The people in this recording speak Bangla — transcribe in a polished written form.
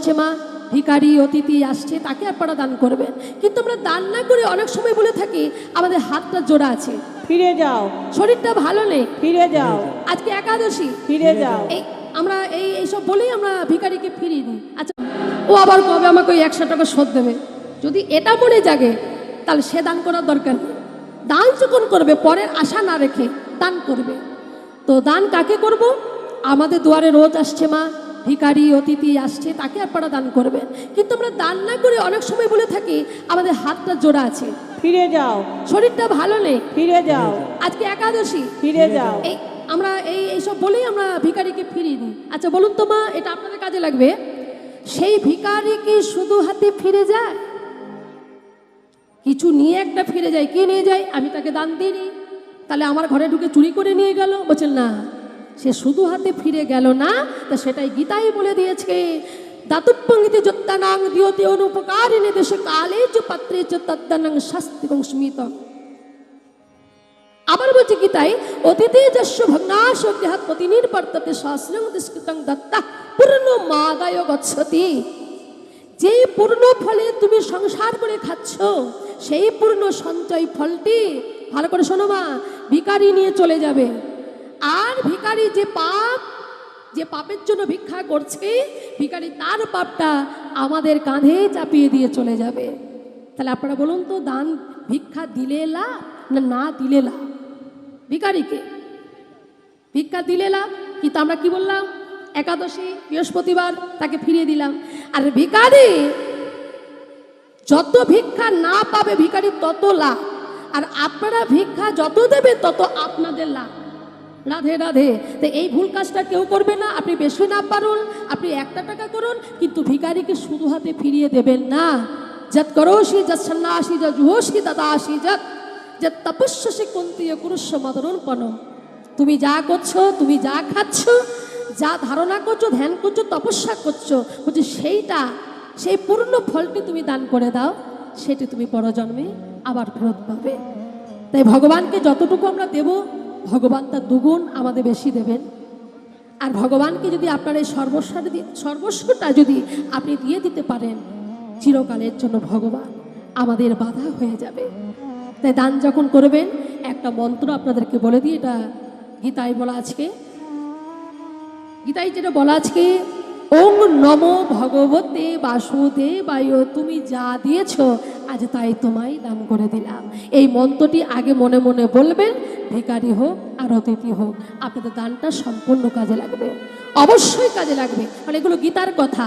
আসছে মা, ভিখারি অতিথি আসছে, তাকে আপনারা দান করবেন। কিন্তু আমরা দান না করে অনেক সময় বলে থাকি আমাদের হাতটা জোড়া আছে, ফিরে যাও, শরীরটা ভালো নেই, ফিরে যাও, আজকে একাদশী, ফিরে যাও। এই আমরা এইসব বলেই আমরা ভিখারিকে ফিরিয়ে দিই। আচ্ছা, ও আবার কবে আমাকে ওই 100 টাকা শোধ দেবে? যদি এটা মনে জাগে তাহলে সে দান করার দরকার নেই। দান যখন করবে পরের আশা না রেখে দান করবে। তো দান কাকে করব? আমাদের দুয়ারে রোজ আসছে মা, ভিখারি অতিথি আসছে, তাকে আপনারা দান করবেন। কিন্তু আমরা দান না করে অনেক সময় বলে থাকি আমাদের হাতটা জোড়া আছে, ফিরে যাও, শরীরটা ভালো নেই, ফিরে যাও, আজকে একাদশী, ফিরে যাও। এই আমরা এইসব বলেই আমরা ভিখারিকে ফিরিয়ে দিই। আচ্ছা বলুন তো মা, এটা আপনাদের কাজে লাগবে। সেই ভিখারি কি শুধু হাতে ফিরে যায়? কিছু নিয়ে একটা ফিরে যায়। কি নিয়ে যায়? আমি তাকে দান দিইনি, তাহলে আমার ঘরে ঢুকে চুরি করে নিয়ে গেল? বলছেন না, সে শুধু হাতে ফিরে গেল না, তা সেটাই গীতাই বলে দিয়েছে। দাতুপঙ্গিতে যত্তানাং দিয়তে অনুপকারিণী দেশে কালে চ পাত্রে চ তদ্দানাং শাস্তিকং স্মিতং। আবার বলছে গীতায়, অতীতে যস্য ভগ্নাশ গৃহাৎ প্রতিনির্বর্ততে সহস্রং দুষ্কৃতং দত্তা পূর্ণ মাদায় গচ্ছতি। যে পূর্ণ ফলে তুমি সংসার করে খাচ্ছ, সেই পূর্ণ সঞ্চয় ফলটি, ভালো করে শোনো মা, ভিখারি নিয়ে চলে যাবে। আর ভিখারি যে পাপের জন্য ভিক্ষা করছে, ভিখারি তার পাপটা আমাদের কাঁধে চাপিয়ে দিয়ে চলে যাবে। তাহলে আপনারা বলুন তো, দান ভিক্ষা দিলে লাভ না না দিলে লাভ? ভিখারিকে ভিক্ষা দিলে লাভ। কিন্তু আমরা কি বললাম? একাদশী বৃহস্পতিবার তাকে ফিরিয়ে দিলাম। আর ভিখারি যত ভিক্ষা না পাবে, ভিখারি তত লাভ। আর আপনারা ভিক্ষা যত দেবে তত আপনাদের লাভ। রাধে রাধে। তো এই ভুল কাজটা কেউ করবে না। আপনি বেশি না পারুন, আপনি 1 টাকা করুন, কিন্তু ভিখারিকে শুধু হাতে ফিরিয়ে দেবেন না। যত করোশি যত সন্ন্যাসী যত জুহোশি দাদাসি যত তপস্যসি কুন্তীয় কুরুষ্য মদরুন পনম। তুমি যা করছো, তুমি যা খাচ্ছ, যা ধারণা করছো, ধ্যান করছো, তপস্যা করছো, বলছি সেই পূর্ণ ফলটি তুমি দান করে দাও, সেটি তুমি পরজন্মে আবার ফেরত পাবে। তাই ভগবানকে যতটুকু আমরা দেব, ভগবান তার দুগুণ আমাদের বেশি দেবেন। আর ভগবানকে যদি আপনার এই সর্বস্বটা যদি আপনি দিয়ে দিতে পারেন, চিরকালের জন্য ভগবান আমাদের বাধা হয়ে যাবে। তাই দান যখন করবেন, একটা মন্ত্র আপনাদেরকে বলে দিই। এটা গীতায় বলা আজকে, গীতায় যেটা বলা আজকে, ওং নমো ভগবতে বাসুদেবায়। তুমি যা দিয়েছ আজ তাই তোমায় দান করে দিলাম। এই মন্ত্রটি আগে মনে মনে বলবেন, ভিখারি হোক আর অতিথি হোক, আপনাদের দানটা সম্পূর্ণ কাজে লাগবে, অবশ্যই কাজে লাগবে। মানে এগুলো গীতার কথা।